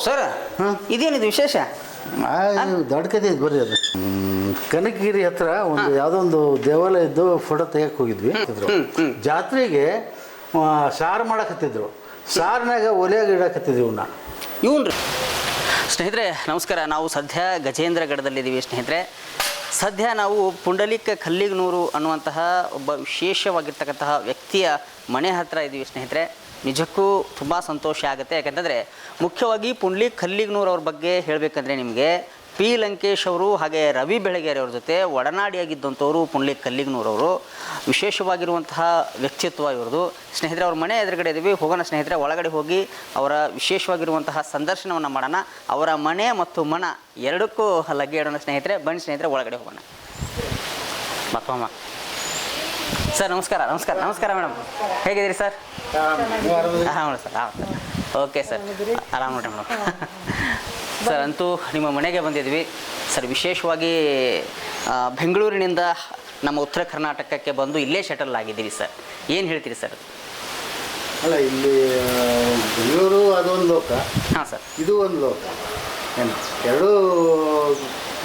Sir ಇದೇನಿದು ವಿಶೇಷ? ದೊಡ್ಡ ಕತೆ ಇದು ಬರ್ರಿ. ಅದು ಕನಕಗಿರಿ ಹತ್ರ ಒಂದು ಯಾವುದೋ ಒಂದು ದೇವಾಲಯ ಇದ್ದು ಫೋಟೋ ತೆಗಿಯಕ್ಕೆ ಹೋಗಿದ್ವಿ. ಜಾತ್ರೆಗೆ ಸಾರು ಮಾಡಕತ್ತಿದ್ರು. ಸಾರಿನಾಗ ಒಲೆಯಾಗ ಇಡಕತ್ತಿದ್ವಿ ಇವನ್ನ. ರೀ ಸ್ನೇಹಿತರೆ ನಮಸ್ಕಾರ. ನಾವು ಸದ್ಯ ಗಜೇಂದ್ರಗಢದಲ್ಲಿದ್ದೀವಿ ಸ್ನೇಹಿತರೆ. ಸದ್ಯ ನಾವು ಪುಂಡಲಿಕ ಕಲ್ಲಿಗನೂರು ಅನ್ನುವಂತಹ ಒಬ್ಬ ವಿಶೇಷವಾಗಿರ್ತಕ್ಕಂತಹ ವ್ಯಕ್ತಿಯ ಮನೆ ಹತ್ತಿರ ಇದ್ದೀವಿ ಸ್ನೇಹಿತರೆ. ನಿಜಕ್ಕೂ ತುಂಬ ಸಂತೋಷ ಆಗುತ್ತೆ. ಯಾಕಂತಂದರೆ ಮುಖ್ಯವಾಗಿ ಪುಂಡಲಿಕ ಕಲ್ಲಿಗನೂರು ಅವ್ರ ಬಗ್ಗೆ ಹೇಳಬೇಕಂದ್ರೆ ನಿಮಗೆ ಪಿ ಲಂಕೇಶ್ ಅವರು ಹಾಗೆ ರವಿ ಬೆಳಗೆರೆ ಅವ್ರ ಜೊತೆ ಒಡನಾಡಿಯಾಗಿದ್ದಂಥವರು ಪುಂಡಲಿಕ ಕಲ್ಲಿಗನೂರವರು. ವಿಶೇಷವಾಗಿರುವಂತಹ ವ್ಯಕ್ತಿತ್ವ ಇವ್ರದ್ದು. ಸ್ನೇಹಿತರೆ ಅವ್ರ ಮನೆ ಎದುರುಗಡೆ ಇದ್ದೀವಿ. ಹೋಗೋಣ ಸ್ನೇಹಿತರೆ, ಒಳಗಡೆ ಹೋಗಿ ಅವರ ವಿಶೇಷವಾಗಿರುವಂತಹ ಸಂದರ್ಶನವನ್ನು ಮಾಡೋಣ. ಅವರ ಮನೆ ಮತ್ತು ಮನ ಎರಡಕ್ಕೂ ಲಗ್ಗೆ ಇಡೋಣ ಸ್ನೇಹಿತರೆ. ಬನ್ನಿ ಸ್ನೇಹಿತರೆ, ಒಳಗಡೆ ಹೋಗೋಣ. ಮತ್ತೊಮ್ಮ ಸರ್ ನಮಸ್ಕಾರ. ನಮಸ್ಕಾರ ನಮಸ್ಕಾರ ಮೇಡಮ್, ಹೇಗಿದ್ದೀರಿ ಸರ್? ಆರಾಮ ಸರ್. ಓಕೆ ಸರ್, ಆರಾಮ ನೋಡ್ರಿ ಮೇಡಮ್. ಸರ್ ಅಂತೂ ನಿಮ್ಮ ಮನೆಗೆ ಬಂದಿದ್ವಿ ಸರ್. ವಿಶೇಷವಾಗಿ ಬೆಂಗಳೂರಿನಿಂದ ನಮ್ಮ ಉತ್ತರ ಕರ್ನಾಟಕಕ್ಕೆ ಬಂದು ಇಲ್ಲೇ ಶಟಲ್ ಆಗಿದ್ದೀವಿ ಸರ್. ಏನು ಹೇಳ್ತೀರಿ ಸರ್? ಅಲ್ಲ, ಇಲ್ಲಿ ಬೆಂಗಳೂರು ಅದೊಂದು ಲೋಕ. ಹಾಂ ಸರ್, ಇದು ಒಂದು ಲೋಕ. ಏನು ಎರಡೂ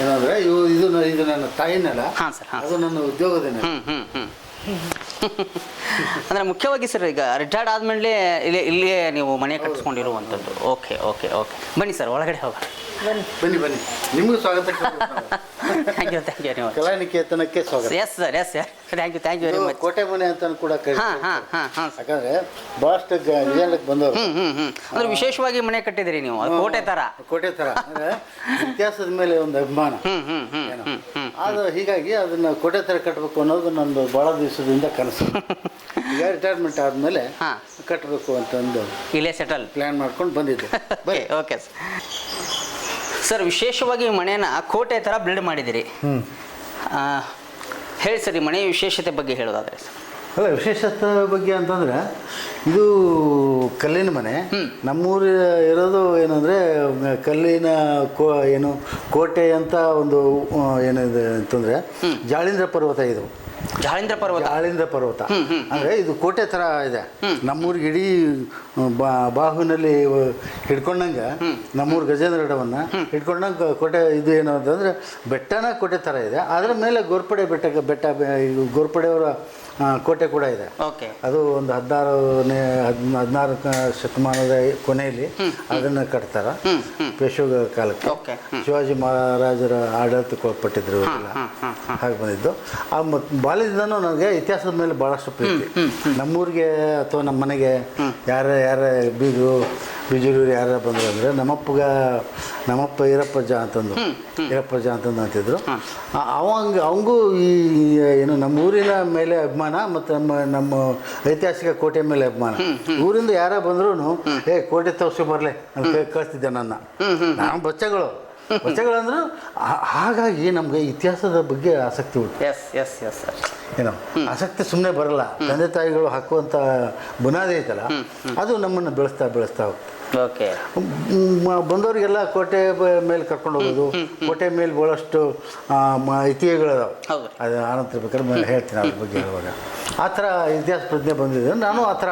ಏನಂದರೆ ಇದು ನನ್ನ ತಾಯಿನಲ್ಲ. ಹಾಂ ಸರ್. ಹಾಂ, ಅದು ನನ್ನ ಉದ್ಯೋಗದೇನೆ. ಅಂದರೆ ಮುಖ್ಯವಾಗಿ ಸರ್ ಈಗ ರಿಟೈರ್ಡ್ ಆದಮೇಲೆ ಇಲ್ಲಿಯೇ ನೀವು ಮನೆ ಕಟ್ಟಿಸ್ಕೊಂಡಿರುವಂಥದ್ದು. ಓಕೆ ಓಕೆ ಓಕೆ, ಬನ್ನಿ ಸರ್ ಒಳಗಡೆ ಹೋಗೋಣ. ಬನ್ನಿ ಬನ್ನಿ, ನಿಮಗೂ ಸ್ವಾಗತ. ಥ್ಯಾಂಕ್ ಯು ನೀವು ಕಲಾನಿಕೇತನಕ್ಕೆ ಸ್ವಾಗತ. Yes sir, yes sir, thank you very much. ಕೋಟೆ ಮನೆ ಅಂತ ಕೂಡ ಹಾಂ ಹಾಂ ಹಾಂ ಹಾಂ, ಯಾಕಂದ್ರೆ ಭಾಳಷ್ಟು ವಿಜಯನಗರಕ್ಕೆ ಬಂದವರು. ಅಂದ್ರೆ ವಿಶೇಷವಾಗಿ ಮನೆ ಕಟ್ಟಿದಿರಿ ನೀವು, ಕೋಟೆ ಥರ. ಕೋಟೆ ಥರ ಅಂದರೆ ಇತಿಹಾಸದ ಮೇಲೆ ಒಂದು ಅಭಿಮಾನ. ಅದು ಹೀಗಾಗಿ ಅದನ್ನ ಕೋಟೆ ಥರ ಕಟ್ಟಬೇಕು ಅನ್ನೋದು ನಂದು ಭಾಳ ದಿವಸದಿಂದ ಕನಸು. ಈಗ ರಿಟೈರ್ಮೆಂಟ್ ಆದಮೇಲೆ ಕಟ್ಟಬೇಕು ಅಂತಂದು ಇಲ್ಲೇ ಸೆಟಲ್ ಪ್ಲ್ಯಾನ್ ಮಾಡ್ಕೊಂಡು ಬಂದಿದ್ದೆ. ಓಕೆ ಸರ್, ವಿಶೇಷವಾಗಿ ಮನೆಯನ್ನ ಕೋಟೆ ಥರ ಬಿಲ್ಡ್ ಮಾಡಿದಿರಿ. ಹೇಳಿ ಸರ್, ಈ ಮನೆಯ ವಿಶೇಷತೆ ಬಗ್ಗೆ ಹೇಳೋದಾದ್ರೆ ಸರ್. ಅಲ್ಲ, ವಿಶೇಷತೆ ಬಗ್ಗೆ ಅಂತಂದರೆ ಇದು ಕಲ್ಲಿನ ಮನೆ. ನಮ್ಮೂರು ಇರೋದು ಏನಂದರೆ ಕಲ್ಲಿನ ಏನು ಕೋಟೆ ಅಂತ ಒಂದು ಏನಿದೆ ಅಂತಂದರೆ ಜಾಳೀಂದ್ರ ಪರ್ವತ. ಇದು ಜಾಳೀಂದ್ರ ಪರ್ವತ ಅಂದರೆ ಇದು ಕೋಟೆ ಥರ ಇದೆ. ನಮ್ಮೂರಿಗೆ ಇಡೀ ಬಾಹುವಿನಲ್ಲಿ ಹಿಡ್ಕೊಂಡಂಗೆ ನಮ್ಮೂರು ಗಜೇಂದ್ರಗಢವನ್ನು ಹಿಡ್ಕೊಂಡಂಗೆ ಕೋಟೆ. ಇದು ಏನು ಅಂತಂದರೆ ಬೆಟ್ಟನ ಕೋಟೆ ಥರ ಇದೆ. ಅದರ ಮೇಲೆ ಗೋರ್ಪಡೆ ಬೆಟ್ಟ ಗೋರ್ಪಡೆಯವರ ಕೋಟೆ ಕೂಡ ಇದೆ. ಅದು ಒಂದು 16ನೇ ಶತಮಾನದ ಕೊನೆಯಲ್ಲಿ ಅದನ್ನು ಕಟ್ತಾರೆ. ಪೇಶ್ವ ಕಾಲಕ್ಕೆ ಶಿವಾಜಿ ಮಹಾರಾಜರ ಆಡಳಿತಕ್ಕೊಳಪಟ್ಟಿದ್ರು ಎಲ್ಲ ಹಾಗೆ ಬಂದಿದ್ದು. ಬಾಲ್ಯದಿಂದನೂ ನನಗೆ ಇತಿಹಾಸದ ಮೇಲೆ ಭಾಳಷ್ಟು ಪ್ರೀತಿ. ನಮ್ಮೂರಿಗೆ ಅಥವಾ ನಮ್ಮ ಮನೆಗೆ ಯಾರ ಬಿಜೂರು ಯಾರು ಬಂದರು ಅಂದರೆ ನಮ್ಮಪ್ಪ ಈರಪ್ಪಜ್ಜ ಅಂತಂದು ಅಂತಿದ್ರು. ಅವಂಗೂ ಈ ಏನು ನಮ್ಮ ಊರಿನ ಮೇಲೆ ಅಭಿಮಾನ ಮತ್ತು ನಮ್ಮ ಐತಿಹಾಸಿಕ ಕೋಟೆ ಮೇಲೆ ಅಭಿಮಾನ. ಊರಿಂದ ಯಾರೇ ಬಂದ್ರೂ ಕೋಟೆ ತೋರಿಸಿ ಬರಲಿ ಅಂತ ಕಳಿಸ್ತಿದ್ದೆ ನಾನು ಬಚ್ಚಗಳು ಅಂದ್ರು. ಹಾಗಾಗಿ ನಮಗೆ ಇತಿಹಾಸದ ಬಗ್ಗೆ ಆಸಕ್ತಿ ಉಂಟು. ಏನೋ ಆಸಕ್ತಿ ಸುಮ್ಮನೆ ಬರಲ್ಲ. ತಂದೆ ತಾಯಿಗಳು ಹಾಕುವಂಥ ಬುನಾದಿ ಐತಲ್ಲ, ಅದು ನಮ್ಮನ್ನು ಬೆಳೆಸ್ತಾ ಹೋಗ್ತದೆ. ಬಂದವರಿಗೆಲ್ಲ ಕೋಟೆ ಮೇಲೆ ಕರ್ಕೊಂಡು ಹೋಗೋದು. ಕೋಟೆ ಮೇಲೆ ಭಾಳಷ್ಟು ಐತಿಹ್ಯಗಳಿದಾವೆ. ಅದು ಆನಂತರ ಬೇಕಾದ್ರೆ ಹೇಳ್ತೀನಿ ಅದ್ರ ಬಗ್ಗೆ ಹೇಳುವಾಗ. ಆ ಥರ ಇತಿಹಾಸ ಪ್ರಜ್ಞೆ ಬಂದಿದೆ. ನಾನು ಆ ಥರ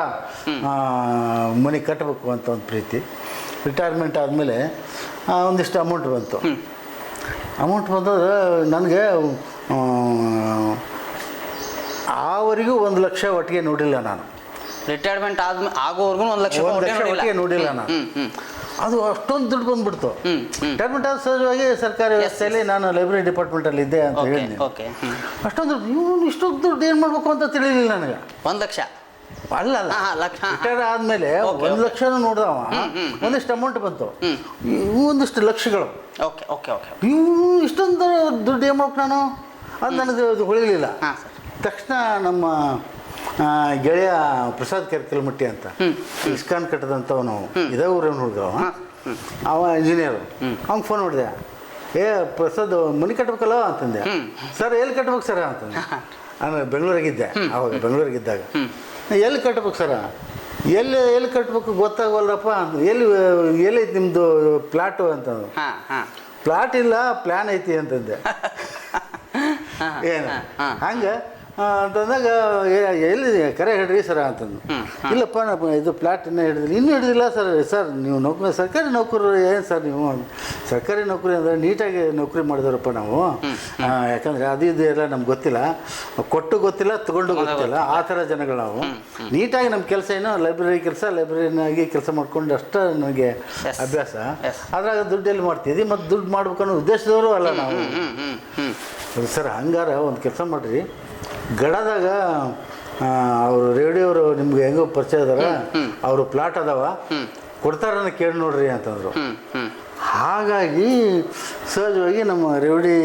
ಮನೆ ಕಟ್ಟಬೇಕು ಅಂತ ಒಂದು ಪ್ರೀತಿ. ರಿಟೈರ್ಮೆಂಟ್ ಆದಮೇಲೆ ಒಂದಿಷ್ಟು ಅಮೌಂಟ್ ಬಂದರೆ ನನಗೆ ಆವರೆಗೂ 1 ಲಕ್ಷ ಒಟ್ಟಿಗೆ ನೋಡಿಲ್ಲ ನಾನು. ರಿಟೈರ್ಮೆಂಟ್ ಆಗೋವರೆಗೂ 1 ಲಕ್ಷ ಒಟ್ಟಿಗೆ ನೋಡಿಲ್ಲ ನಾನು. ಅದು ಅಷ್ಟೊಂದು ದುಡ್ಡು ಬಂದ್ಬಿಡ್ತು. ರಿಟೈರ್ಮೆಂಟ್ ಆದ ಸಹಜವಾಗಿ ಸರ್ಕಾರಿ ವ್ಯವಸ್ಥೆಯಲ್ಲಿ ನಾನು ಲೈಬ್ರರಿ ಡಿಪಾರ್ಟ್ಮೆಂಟಲ್ಲಿ ಇದ್ದೆ ಅಂತ ಹೇಳಿದ್ದೀನಿ. ಅಷ್ಟೊಂದು ದುಡ್ಡು ಇಷ್ಟೊಂದು ದುಡ್ಡು ಏನು ಮಾಡಬೇಕು ಅಂತ ತಿಳಿಲಿಲ್ಲ ನನಗೆ. 1 ಲಕ್ಷ ಅಲ್ಲ ರಿಟೈರ್ ಆದಮೇಲೆ 1 ಲಕ್ಷನೂ ನೋಡ್ದವ. ಒಂದಿಷ್ಟು ಅಮೌಂಟ್ ಬಂತು, ಒಂದಿಷ್ಟು ಲಕ್ಷಗಳು. ಇವು ಇಷ್ಟೊಂದು ದುಡ್ಡು ಏನು ಮಾಡ್ಬೇಕು ನಾನು ಅದು ನನಗೆ ಹೊಳಿಲಿಲ್ಲ. ತಕ್ಷಣ ನಮ್ಮ ಗೆಳೆಯ ಪ್ರಸಾದ್ ಕೆರ್ಕಲ್ಮಟ್ಟಿ ಅಂತ ಇಸ್ಕಾನ್ ಕಟ್ಟದಂಥವನು ಇದೇ ಊರನ್ನು ಹುಡುಗವ. ಅವ ಇಂಜಿನಿಯರು. ಅವ್ನಿಗೆ ಫೋನ್ ಮಾಡಿದೆ, ಪ್ರಸಾದ್ ಮನೆ ಕಟ್ಬೇಕಲ್ಲ ಅಂತಂದೆ. ಸರ್ ಎಲ್ಲಿ ಕಟ್ಬೇಕು ಸರ ಅಂತಂದೆ. ನಾನು ಬೆಂಗಳೂರಾಗಿದ್ದೆ ಅವಾಗ. ಬೆಂಗಳೂರಿಗಿದ್ದಾಗ ಎಲ್ಲಿ ಕಟ್ಬೇಕು ಸರ, ಎಲ್ಲಿ ಕಟ್ಬೇಕು ಗೊತ್ತಾಗವಲ್ಲಪ್ಪ ಅಂತ. ಎಲ್ಲೈತಿ ನಿಮ್ಮದು ಪ್ಲಾಟು ಅಂತಂದು. ಪ್ಲಾಟ್ ಇಲ್ಲ, ಪ್ಲ್ಯಾನ್ ಐತಿ ಅಂತಂದೆ. ಏನು ಹಂಗೆ ಅಂತಂದಾಗ ಎಲ್ಲಿದೆ ಕರೆ ಹೇಳ್ರಿ ಸರ ಅಂತಂದು. ಇಲ್ಲಪ್ಪ ಇದು ಪ್ಲಾಟ್ ಇನ್ನೂ ಹಿಡಿದಿಲ್ಲ ಸರ್ ನೀವು ಸರ್ಕಾರಿ ನೌಕರರು ಏನು ಸರ್ ನೀವು ಸರ್ಕಾರಿ ನೌಕರಿ ಅಂದರೆ ನೀಟಾಗಿ ನೌಕರಿ ಮಾಡಿದವರಪ್ಪ ನಾವು. ಯಾಕಂದರೆ ಅದು ಇದು ಎಲ್ಲ ನಮ್ಗೆ ಗೊತ್ತಿಲ್ಲ, ಕೊಟ್ಟು ಗೊತ್ತಿಲ್ಲ ತಗೊಂಡು ಗೊತ್ತಿಲ್ಲ, ಆ ಥರ ಜನಗಳು ನಾವು. ನೀಟಾಗಿ ನಮ್ಮ ಕೆಲಸ ಏನು ಲೈಬ್ರರಿನಾಗಿ ಕೆಲಸ ಮಾಡ್ಕೊಂಡು ಅಷ್ಟೇ ನನಗೆ ಅಭ್ಯಾಸ. ಅದ್ರಾಗ ದುಡ್ಡು ಎಲ್ಲಿ ಮಾಡ್ತಿದ್ವಿ ಮತ್ತು ದುಡ್ಡು ಮಾಡ್ಬೇಕನ್ನೋ ಉದ್ದೇಶದವರು ಅಲ್ಲ ನಾವು. ಸರ್ ಹಂಗಾರ ಒಂದು ಕೆಲಸ ಮಾಡಿರಿ, ಗಡದಾಗ ಅವರು ರೇಡಿಯೋರು ನಿಮ್ಗೆ ಹೆಂಗೋ ಪರಿಚಯ ಅದಾರ, ಅವರು ಪ್ಲಾಟ್ ಅದಾವ ಕೊಡ್ತಾರನ್ನ ಕೇಳಿ ನೋಡ್ರಿ ಅಂತಂದರು. ಹಾಗಾಗಿ ಸಹಜವಾಗಿ ನಮ್ಮ ರೇವಡಿ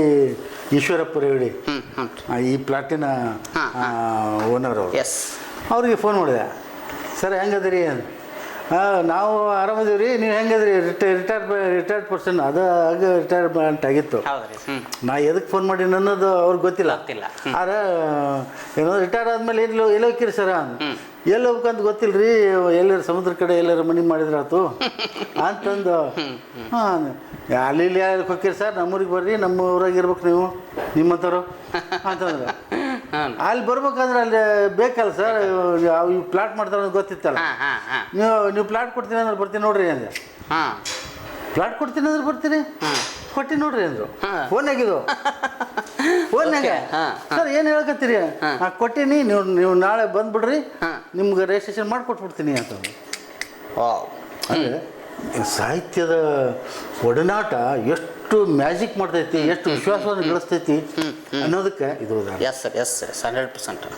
ಈಶ್ವರಪ್ಪ ರೇವಡಿ ಈ ಪ್ಲಾಟಿನ ಓನರ್ ಅವರು, ಅವ್ರಿಗೆ ಫೋನ್ ಮಾಡಿದೆ. ಸರ್ ಹೆಂಗದ್ರಿ ಅಂತ. ನಾವು ಆರಾಮದೀವಿ ರೀ, ನೀವು ಹೆಂಗದ್ರಿ? ರಿಟೈರ್ಡ್ ಪರ್ಸನ್ ಅದು ಆಗ ರಿಟೈರ್ಮೆಂಟ್ ಆಗಿತ್ತು. ನಾ ಎದಕ್ಕೆ ಫೋನ್ ಮಾಡಿ ಅನ್ನೋದು ಅವ್ರಿಗೆ ಗೊತ್ತಿಲ್ಲ. ಆದ್ರೆ ಏನೋ ರಿಟೈರ್ ಆದಮೇಲೆ ಎಲ್ಲೋ ಹೋಗ್ತೀರಿ ಸರ ಎಲ್ಲಿ ಹೋಗ್ಬೇಕಂತ ಗೊತ್ತಿಲ್ಲ ರೀ, ಎಲ್ಲಾರು ಸಮುದ್ರ ಕಡೆ ಎಲ್ಲಾರು ಮನೆ ಮಾಡಿದ್ರಾತು ಅಂತಂದು. ಹಾಂ ಅಲ್ಲಿ ಇಲ್ಲಿ ಯಾರು ಹೋಗ್ತೀರಿ ಸರ್, ನಮ್ಮೂರಿಗೆ ಬರ್ರಿ, ನಮ್ಮ ಊರಾಗ ಇರ್ಬೇಕು ನೀವು ನಿಮ್ಮಂಥವ್ರು ಅಂತಂದ್ರೆ. ಅಲ್ಲಿ ಬರ್ಬೇಕಂದ್ರೆ ಅಲ್ಲಿ ಬೇಕಲ್ಲ ಸರ್, ಇವು ಪ್ಲಾಟ್ ಮಾಡ್ತಾರೆ ಅಂತ ಗೊತ್ತಿತ್ತಲ್ಲ. ನೀವು ಪ್ಲಾಟ್ ಕೊಡ್ತೀನಿ ಅಂದ್ರೆ ಬರ್ತೀನಿ ನೋಡ್ರಿ ಅಂದೆ. ಪ್ಲಾಟ್ ಕೊಡ್ತೀನಿ ಅಂದ್ರೆ ಬರ್ತೀನಿ, ಕೊಟ್ಟಿ ನೋಡ್ರಿ ಅಂದರು. ಫೋನಾಗಿದ್ದು ಫೋನ್ನಾಗೆ. ಸರ್ ಏನು ಹೇಳ್ಕತ್ತೀರಿ? ಕೊಟ್ಟೀನಿ, ನೀವು ನಾಳೆ ಬಂದುಬಿಡ್ರಿ, ನಿಮ್ಗೆ ರಿಜಿಸ್ಟ್ರೇಷನ್ ಮಾಡಿಕೊಟ್ಬಿಡ್ತೀನಿ ಅಂತಂದು. ಅಂದರೆ ಸಾಹಿತ್ಯದ ಒಡನಾಟ ಎಷ್ಟು ಮ್ಯಾಜಿಕ್ ಮಾಡ್ತೈತಿ, ಎಷ್ಟು ವಿಶ್ವಾಸವನ್ನು ಗಳಿಸ್ತೈತಿ ಅನ್ನೋದಕ್ಕೆ ಇದು ಉದಾಹರಣೆ. ಎಸ್ 100%.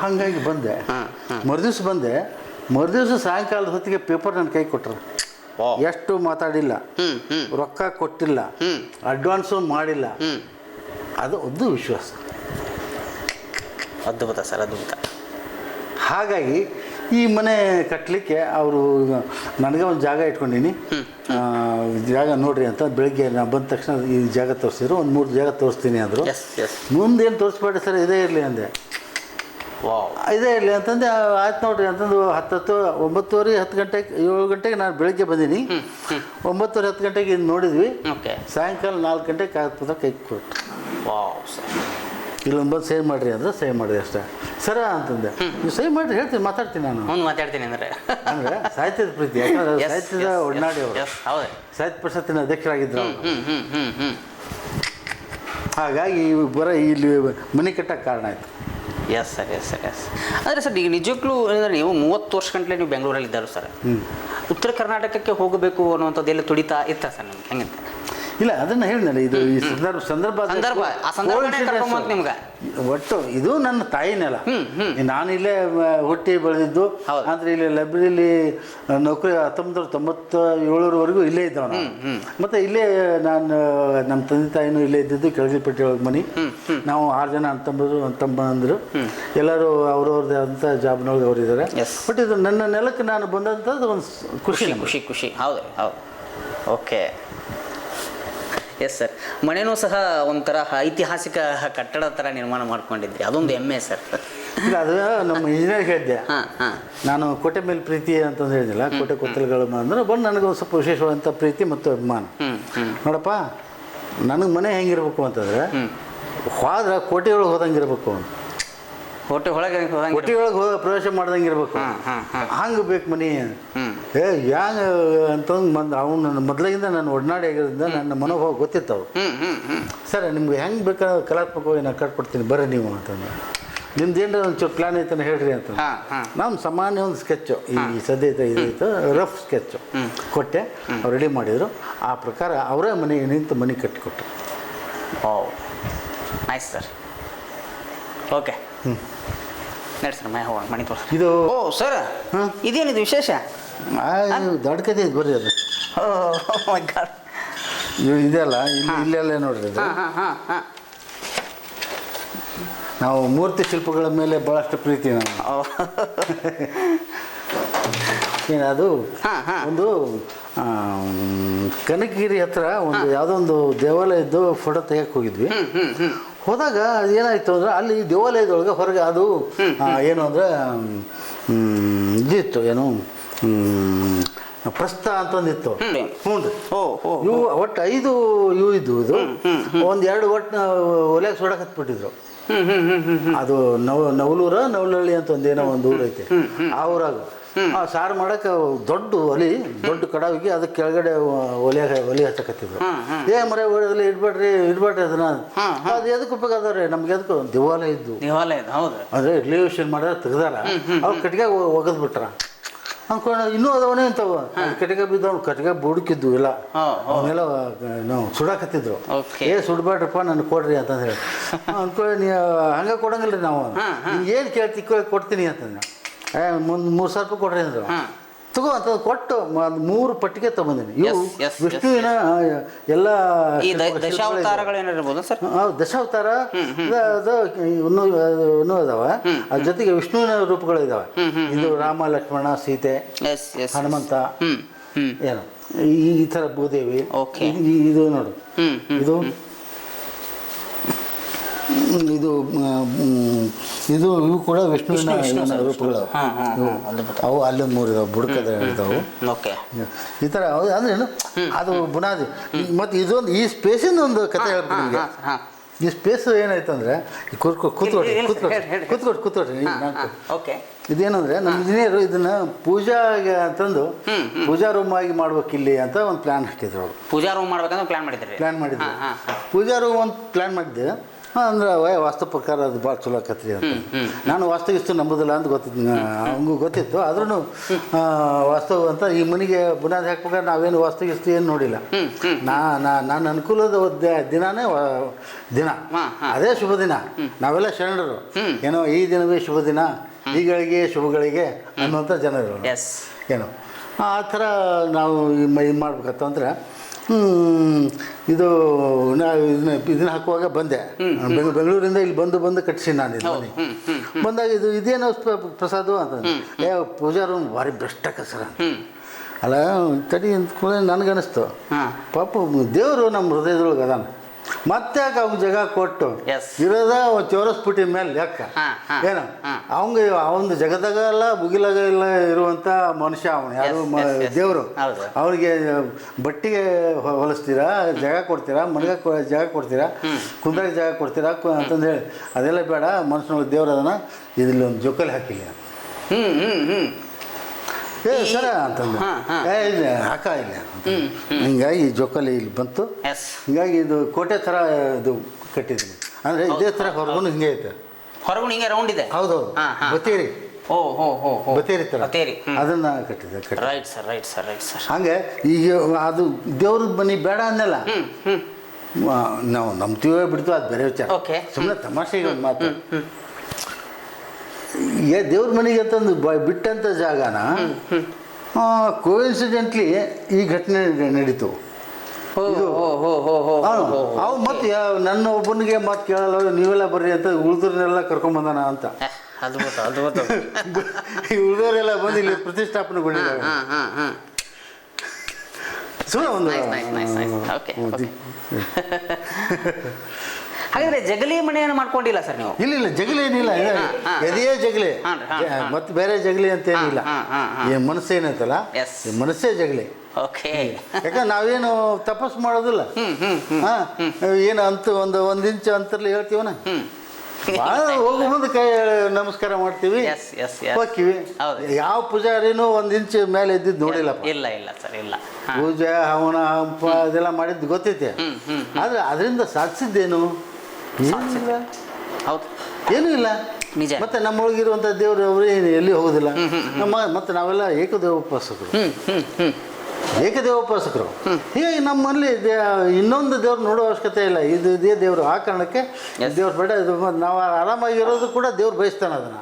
ಹಾಗಾಗಿ ಬಂದೆ, ಮರುದಿವ್ಸ ಸಾಯಂಕಾಲದ ಹೊತ್ತಿಗೆ ಪೇಪರ್ ನನ್ನ ಕೈ ಕೊಟ್ಟರು. ಎಷ್ಟು ಮಾತಾಡಿಲ್ಲ, ರೊಕ್ಕ ಕೊಟ್ಟಿಲ್ಲ, ಅಡ್ವಾನ್ಸು ಮಾಡಿಲ್ಲ. ಅದು ಒಂದು ವಿಶ್ವಾಸ. ಅದ್ಭುತ ಸರ್, ಅದ್ಭುತ. ಹಾಗಾಗಿ ಈ ಮನೆ ಕಟ್ಟಲಿಕ್ಕೆ ಅವರು ನನಗೆ ಒಂದು ಜಾಗ ಇಟ್ಕೊಂಡೀನಿ, ಜಾಗ ನೋಡ್ರಿ ಅಂತ. ಬೆಳಿಗ್ಗೆ ನಾನು ಬಂದ ತಕ್ಷಣ ಈ ಜಾಗ ತೋರಿಸಿದ್ರು, ಒಂದು 3 ಜಾಗ ತೋರಿಸ್ತೀನಿ ಅಂದರು. ಮುಂದೇನು ತೋರಿಸ್ಬೇಡಿ ಸರ್, ಇದೇ ಇರಲಿ ಅಂದೆ. ಇದೇ ಇರಲಿ ಅಂತಂದು ಆಯ್ತು ನೋಡ್ರಿ ಅಂತಂದು 9:30 10 ಗಂಟೆಗೆ 7 ಗಂಟೆಗೆ ನಾನು ಬೆಳಗ್ಗೆ ಬಂದೀನಿ. 9:30 10 ಗಂಟೆಗೆ ಇದು ನೋಡಿದ್ವಿ. ಸಾಯಂಕಾಲ 4 ಗಂಟೆಗೆ ಕಾಗದ ಪತ್ರ ಕೈ ಕೊಟ್ಟು ಇಲ್ಲೊಂದು ಬಂದು ಸೇವ್ ಮಾಡಿರಿ ಅಂದ್ರೆ ಸೇವ್ ಮಾಡಿದೆ ಅಷ್ಟೇ. ಸರ ಅಂತಂದೆ. ನೀವು ಸೇವ್ ಮಾಡಿರಿ, ಹೇಳ್ತೀನಿ, ಮಾತಾಡ್ತೀನಿ ನಾನು ಮಾತಾಡ್ತೀನಿ ಅಂದರೆ ಸಾಹಿತ್ಯದ ಪ್ರೀತಿ. ಯಾಕಂದ್ರೆ ಸಾಹಿತ್ಯದ ಒಡನಾಡಿ ಅವರು, ಸಾಹಿತ್ಯ ಪರಿಷತ್ತಿನ ಅಧ್ಯಕ್ಷರಾಗಿದ್ದರು. ಹಾಗಾಗಿ ಇಲ್ಲಿ ಮನೆ ಕಟ್ಟಕ್ಕೆ ಕಾರಣ ಆಯಿತು. Yes sir. ಅಂದರೆ ಸರ್ ಈಗ ನಿಜಕ್ಕೂ ಅಂದರೆ ನೀವು 30 ವರ್ಷ ಗಂಟಲೆ ನೀವು ಬೆಂಗಳೂರಲ್ಲಿ ಇದ್ದಾರೆ ಸರ್. ಉತ್ತರ ಕರ್ನಾಟಕಕ್ಕೆ ಹೋಗಬೇಕು ಅನ್ನುವಂಥದ್ದು ಎಲ್ಲ ತುಡಿತಾ ಇತ್ತ ಸರ್ ನಿಮ್ಗೆ ಹೆಂಗಂತ? ಇಲ್ಲ, ಅದನ್ನು ಹೇಳಿದ್ನಲ್ಲ, ಇದು ಈ ಸಂದರ್ಭ ನಿಮ್ಗೆ ಒಟ್ಟು ಇದು ನನ್ನ ತಾಯಿನೆಲ್ಲ. ನಾನು ಇಲ್ಲೇ ಹುಟ್ಟಿ ಬೆಳೆದಿದ್ದು. ಅಂದರೆ ಇಲ್ಲಿ ಲೈಬ್ರರಿಲಿ ನೌಕರಿ 1997ವರೆಗೂ ಇಲ್ಲೇ ಇದ್ದವ ನಾನು. ಮತ್ತು ಇಲ್ಲೇ ನಾನು ನಮ್ಮ ತಂದೆ ತಾಯಿನೂ ಇಲ್ಲೇ ಇದ್ದಿದ್ದು. ಕೆಳಗಿಪೇಟೆ ಒಳಗೆ ಮನೆ. ನಾವು 6 ಜನ ಅಂತಂಬಂದರು. ಎಲ್ಲರೂ ಅವ್ರವ್ರದ್ದೇ ಆದಂಥ ಜಾಬ್ನೊಳಗೆ ಅವರಿದ್ದಾರೆ. ಬಟ್ ಇದು ನನ್ನ ನೆಲಕ್ಕೆ ನಾನು ಬಂದಂಥದ್ದು ಒಂದು ಖುಷಿ. ಹೌದು. ಓಕೆ. Yes sir. ಮನೆಯೂ ಸಹ ಒಂಥರ ಐತಿಹಾಸಿಕ ಕಟ್ಟಡ ಥರ ನಿರ್ಮಾಣ ಮಾಡ್ಕೊಂಡಿದ್ರಿ, ಅದೊಂದು ಹೆಮ್ಮೆ ಸರ್. ಇಲ್ಲ, ಅದು ನಮ್ಮ ಇಂಜಿನಿಯರ್ ಹೇಳಿದ್ದೆ. ನಾನು ಕೋಟೆ ಮೇಲೆ ಪ್ರೀತಿ ಅಂತಂದು ಹೇಳಿದಿಲ್ಲ, ಕೋಟೆ ಕೊತ್ತಲಗಳು ಅಂದ್ರೆ ಬಂದು ನನಗೆ ಒಂದು ಸ್ವಲ್ಪ ವಿಶೇಷವಾದಂಥ ಪ್ರೀತಿ ಮತ್ತು ಅಭಿಮಾನ. ನೋಡಪ್ಪ, ನನಗೆ ಮನೆ ಹೆಂಗಿರ್ಬೇಕು ಅಂತಂದರೆ ಹೋದ್ರೆ ಕೋಟೆ ಒಳಗೆ ಹೋದಂಗೆ ಇರಬೇಕು. ಕೋಟೆ ಒಳಗೆ ಪ್ರವೇಶ ಮಾಡ್ದಂಗೆ ಇರ್ಬೇಕು. ಹಂಗೆ ಬೇಕು ಮನೆ. ಹ್ಯಾಂಗ ಅಂತಂದು ಅವನು ಮೊದಲಿಂದ ನಾನು ಒಡನಾಡಿ ಆಗಿರೋದ್ರಿಂದ ನನ್ನ ಮನೋಭಾವ ಗೊತ್ತಿತ್ತು. ಅವ್ರು ಸರ್ ನಿಮ್ಗೆ ಹೆಂಗೆ ಬೇಕಾದ್ರೆ ಕಲಾತ್ಮಕವಾಗಿ ನಾನು ಕಟ್ಕೊಡ್ತೀನಿ ಬರ್ರಿ ನೀವು ಅಂತಂದು. ನಿಮ್ದು ಏನಾರ ಒಂಚೂರು ಪ್ಲಾನ್ ಐತನ ಹೇಳ್ರಿ ಅಂತ. ನಾನು ಸಾಮಾನ್ಯ ಒಂದು ಸ್ಕೆಚ್ಚು, ಈ ಸದ್ಯ ಇದೈತು ರಫ್ ಸ್ಕೆಚ್ಚು ಕೊಟ್ಟೆ. ಅವ್ರು ರೆಡಿ ಮಾಡಿದರು. ಆ ಪ್ರಕಾರ ಅವರೇ ನಿಂತು ಮನೆ ಕಟ್ಟಿಕೊಟ್ರು. Nice sir. ಓಕೆ, ನಡಿ ಸರ್, ಹೋಗೋಣ ಮನೆ ತೋರಿಸಿ. ಇದು ಸರ್ ಇದೇನಿದು ವಿಶೇಷ? ದೊಡ್ಡ ಕತೆ ಇದು ಬರ್ರಿ. ಅದು ಇದೆಲ್ಲ ಇಲ್ಲೆಲ್ಲ ನೋಡ್ರಿ. ಅದು ನಾವು ಮೂರ್ತಿ ಶಿಲ್ಪಗಳ ಮೇಲೆ ಭಾಳಷ್ಟು ಪ್ರೀತಿ. ನಾವು ಅದು ಒಂದು ಕನಕಗಿರಿ ಹತ್ರ ಒಂದು ಯಾವುದೋ ಒಂದು ದೇವಾಲಯದ್ದು ಫೋಟೋ ತೆಗಿಯಕ್ಕೆ ಹೋಗಿದ್ವಿ. ಹೋದಾಗ ಏನಾಯಿತು ಅಂದರೆ ಅಲ್ಲಿ ದೇವಾಲಯದೊಳಗೆ ಹೊರಗೆ ಅದು ಏನು ಅಂದರೆ ಇದಿತ್ತು, ಏನು ಪ್ರಸ್ತ ಅಂತಂದಿತ್ತು. ಹ್ಞೂ ರೀ. ಇವು ಒಟ್ಟು 5 ಇವು ಇದ್ದು ಇದು ಒಂದು 2 ಒಟ್ಟು ಒಲೆಗೆ ಸುಡಕ್ಕೆ ಹತ್ಬಿಟ್ಟಿದ್ರು. ಅದು ನವಲಹಳ್ಳಿ ಅಂತ ಒಂದೇನೋ ಒಂದು ಊರು ಐತೆ ಆ ಊರಾಗ ಸಾರು ಮಾಡಕ್ಕೆ ದೊಡ್ಡ ಕಡಾವಿಗೆ ಅದಕ್ಕೆ ಕೆಳಗಡೆ ಒಲೆ ಹಚ್ಚಕತ್ತಿದ್ರು. ಮರ ಒಳಗಲ್ಲಿ ಇಡ್ಬೇಡ್ರಿ ಅದನ್ನ, ಅದು ಎದಕ್ಕೆ ಉಪಯೋಗ ಅದಾವ್ರಿ ನಮ್ಗೆ ಎದಕ್ಕೆ ದೇವಾಲಯ ಇದ್ದು ಅಂದ್ರೆ ರಿಲೇಷನ್ ಮಾಡ್ಯಾರ ತೆಗ್ದಾರ ಅವ್ರು ಕಟ್ಟಿಗೆ ಒಗದ್ ಬಿಟ್ರ ಅನ್ಕೊಂಡು ಇನ್ನೂ ಅದಾವನೇ ಇಂಥವು ಕಟ್ಟಿಗೆ ಬಿದ್ದವ್ ಕಟ್ಟಿಗೆ ಬುಡಕಿದ್ದು ಇಲ್ಲ ಅವನ್ನೆಲ್ಲ ನಾವು ಸುಡಾಕತ್ತಿದ್ರು. ಸುಡ್ಬೇಡ್ರಪ್ಪ ನನಗೆ ಕೊಡ್ರಿ ಅಂತಂದು ಹೇಳಿ ಅಂದ್ಕೊಳ್ಳಿ ನೀವು ಹಂಗೆ ಕೊಡಂಗಿಲ್ರಿ ನಾವು ಏನು ಕೇಳ್ತಿ ಕೊಡ್ತೀನಿ ಅಂತಂದ್ರೆ ಮುಂದೆ 3,000 ರೂಪಾಯಿ ಕೊಡ್ರಿ ಅಂದ್ರು. ತಗೋ ಅಂತ ಕೊಟ್ಟು 3 ಪಟ್ಟಿಗೆ ತಗೊಂಡಿನಿ. ಇವು ವಿಷ್ಣುವಿನ ಎಲ್ಲ ದಶಾವತಾರ ಇನ್ನೂ ಅದಾವ. ಅದ್ರ ಜೊತೆಗೆ ವಿಷ್ಣುವಿನ ರೂಪಗಳು ಇದಾವೆ. ಇದು ರಾಮ ಲಕ್ಷ್ಮಣ ಸೀತೆ ಹನುಮಂತ ಏನು ಈ ಥರ ಭೂದೇವಿ. ಇದು ನೋಡು ಇದು ಇವು ಕೂಡ ವಿಷ್ಣುವಿನ ರೂಪಗಳು. ಅವು ಅಲ್ಲೊಂದು 3 ಇದಾವೆ ಬುಡಕದ ಇದಾವೆ ಈ ಥರ. ಅಂದ್ರೇನು ಅದು ಬುನಾದಿ. ಮತ್ತು ಇದೊಂದು ಈ ಸ್ಪೇಸಿಂದ ಒಂದು ಕತೆ ಹೇಳ್ತೀನಿ ನಿಮಗೆ. ಈ ಸ್ಪೇಸ್ ಏನಾಯ್ತಂದ್ರೆ ಕೂತ್ಕೊಡ್ರಿ. ಇದೇನಂದ್ರೆ ನಮ್ಮ ಇಂಜಿನಿಯರು ಇದನ್ನ ಪೂಜಾಗೆ ಅಂತಂದು ಪೂಜಾ ರೂಮ್ ಆಗಿ ಮಾಡ್ಬೇಕಿಲ್ಲಿ ಅಂತ ಒಂದು ಪ್ಲಾನ್ ಹಾಕಿದ್ರು ಅವರು. ಪೂಜಾ ರೂಮ್ ಮಾಡ್ಬೇಕಂತ ಪ್ಲಾನ್ ಮಾಡಿದ್ರು. ಪೂಜಾ ರೂಮ್ ಒಂದು ಪ್ಲಾನ್ ಮಾಡಿದ್ದೆ. ಅಂದ್ರೆ ವಾಸ್ತು ಪ್ರಕಾರ ಅದು ಭಾಳ ಚಲೋ ಆಕತ್ರಿ ಅಂತ. ನಾನು ವಾಸ್ತುಗಿಸ್ತು ನಂಬೋದಿಲ್ಲ ಅಂತ ಹಂಗೂ ಗೊತ್ತಿತ್ತು. ಆದ್ರೂ ವಾಸ್ತು ಅಂತ ಈ ಮನೆಗೆ ಬುನಾದಿ ಹಾಕ್ಬೇಕಾದ್ರೆ ನಾವೇನು ವಾಸ್ತುಗಿಸ್ತು ಏನು ನೋಡಿಲ್ಲ. ನಾನು ಅನುಕೂಲದ ದಿನ ಅದೇ ಶುಭ ದಿನ. ನಾವೆಲ್ಲ ಶರಣರು ಏನೋ ಈ ದಿನವೇ ಶುಭ ದಿನ, ಈಗಳಿಗೆ ಶುಭಗಳಿಗೆ ಅನ್ನುವಂಥ ಜನರು ಏನೋ ಆ ಥರ ನಾವು ಇದು ಮಾಡ್ಬೇಕಂತಂದ್ರೆ ಇದನ್ನ ಹಾಕುವಾಗ ಬಂದೆ ಬೆಂಗಳೂರಿಂದ ಇಲ್ಲಿ ಬಂದು ಕಟ್ಟಿಸಿ ನಾನು ಇದು ಮನೆ ಬಂದಾಗ ಇದೇನೋ ಪ್ರಸಾದ ಅಂತಂದ್ರೆ ಪೂಜಾ ರೂಮ್ ಭಾರಿ ಬೆಸ್ಟ್ ಸರ್ ಅಲ್ಲ ತಡಿ ಅಂದ್ಕೊಳ್ಳಿ ನನಗನ್ನಿಸ್ತು. ಪಾಪ ದೇವರು ನಮ್ಮ ಹೃದಯದೊಳಗೆ ಅದಾನ. ಮತ್ತೆ ಯಾಕೆ ಅವ್ನ ಜಾಗ ಕೊಟ್ಟು ಇರೋದ ಚೌರಸ್ಪುಟಿ ಮೇಲೆ ಲೆಕ್ಕ ಏನು ಅವನು ಜಗದಾಗ ಎಲ್ಲ ಮುಗಿಲಾಗ ಎಲ್ಲ ಇರುವಂಥ ಮನುಷ್ಯ ಅವನು ಯಾರು ದೇವರು. ಅವ್ರಿಗೆ ಬಟ್ಟಿಗೆ ಹೊಲಿಸ್ತೀರಾ, ಜಾಗ ಕೊಡ್ತೀರಾ, ಮನೆಗೆ ಜಾಗ ಕೊಡ್ತೀರಾ, ಕುಂದ್ರಾಗ ಜಾಗ ಕೊಡ್ತೀರಾ ಅಂತಂದು ಹೇಳಿ ಅದೆಲ್ಲ ಬೇಡ. ಮನುಷ್ಯನೊಳಗೆ ದೇವ್ರು ಅದನ್ನ ಇದ್ರಲ್ಲಿ ಒಂದು ಜೋಕಾಲಿ ಹಾಕಿಲ್ಲ ಸರ ಅಂತಂದು ಇಲ್ಲ ಹಾಕ ಇಲ್ಲ. ಹಿಂಗಾಗಿ ಜೋಕಾಲಿ ಇಲ್ಲಿ ಬಂತು. ಹಿಂಗಾಗಿ ಇದು ಕೋಟೆ ಥರ ಇದು ಕಟ್ಟಿದ್ದೀನಿ. ಅಂದರೆ ಇದೇ ಥರ ಹೊರಗೂ ಹಿಂಗೆ ಐತೆ. ಹೊರಗೂ ಹಿಂಗೆ ರೌಂಡ್ ಇದೆ. ಹೌದೌದು ಬತ್ತೇರಿ ಬತ್ತೇರಿ ಥರ ಅದನ್ನು ಕಟ್ಟಿದೆ. Right sir. ಹಂಗೆ ಈಗ ಅದು ದೇವ್ರದ ಮನೆ ಬೇಡ ಅನ್ನಲ್ಲ ನಾವು ನಂಬ್ತೀವೋ ಬಿಡ್ತೀವೋ ಅದು ಬೇರೆ ವಿಚಾರ. ಸುಮ್ಮನೆ ತಮಾಷೆಗೆ ಒಂದು ಮಾತು. ದೇವ್ರ ಮನೆಗೆ ಅಂತಂದು ಬಿಟ್ಟಂಥ ಜಾಗನ ಕೋಇನ್ಸಿಡೆಂಟ್ಲಿ ಈ ಘಟನೆ ನಡೀತು. ಅವು ಮತ್ತೆ ನನ್ನ ಒಬ್ಬನಿಗೆ ಮತ್ತೆ ಕೇಳಲ್ಲ ನೀವೆಲ್ಲ ಬರ್ರಿ ಅಂತ ಉಳಿದ್ರನ್ನೆಲ್ಲ ಕರ್ಕೊಂಬಂದಾನ ಅಂತ. ಉಳಿದವರೆಲ್ಲ ಬಂದು ಇಲ್ಲಿ ಪ್ರತಿಷ್ಠಾಪನೆಗೊಂಡಿದ್ದಾರೆ. ಸುಮ್ಮನೆ ಒಂದು ಹಾಗಾದ್ರೆ ಜಗಲಿ ಮನೆಯನ್ನು ಮಾಡ್ಕೊಂಡಿಲ್ಲ ಸರ್ ನೀವು? ಇಲ್ಲ ಜಗಲಿ ಏನಿಲ್ಲ, ಎದೆಯೇ ಜಗಲಿ ಮತ್ತೆ ಬೇರೆ ಜಗಲಿ ಅಂತೇನಿಲ್ಲ. ಈ ಮನಸ್ಸೇನೈತಲ್ಲ ಈ ಮನಸ್ಸೇ ಜಗಲಿ. ಯಾಕಂದ್ರೆ ನಾವೇನು ತಪಸ್ಸು ಮಾಡೋದಿಲ್ಲ. ಏನು ಅಂತ ಒಂದು ಇಂಚು ಅಂತರ್ಲಿ ಹೇಳ್ತೀವನ ಹೋಗೋ ಮುಂದೆ ಕೈ ನಮಸ್ಕಾರ ಮಾಡ್ತೀವಿ ಹೋಗ್ತೀವಿ. ಯಾವ ಪೂಜಾರಿನೂ 1 ಇಂಚು ಮೇಲೆ ಇದ್ದಿದ್ದು ನೋಡಿಲ್ಲ. ಇಲ್ಲ ಸರ್ ಇಲ್ಲ. ಪೂಜೆ ಹವನ ಹಂಪ ಅದೆಲ್ಲ ಮಾಡಿದ್ದು ಗೊತ್ತೈತೆ. ಆದ್ರೆ ಅದರಿಂದ ಸಾಧಿಸಿದ್ದೇನು ಏನೂ ಇಲ್ಲ. ಮತ್ತೆ ನಮ್ಮೊಳಗಿರುವಂಥ ದೇವರು ಅವರು ಎಲ್ಲಿ ಹೋಗೋದಿಲ್ಲ. ಮತ್ತೆ ನಾವೆಲ್ಲ ಏಕದೇವೋಪಾಸಕರು. ಹೀಗಾಗಿ ನಮ್ಮಲ್ಲಿ ಇನ್ನೊಂದು ದೇವ್ರು ನೋಡೋ ಅವಶ್ಯಕತೆ ಇಲ್ಲ. ಇದೇ ದೇವರು. ಆ ಕಾರಣಕ್ಕೆ ದೇವ್ರು ಬೇಡ. ಇದು ನಾವು ಆರಾಮಾಗಿರೋದು ಕೂಡ ದೇವ್ರು ಬಯಸ್ತಾನೆ ಅದನ್ನ.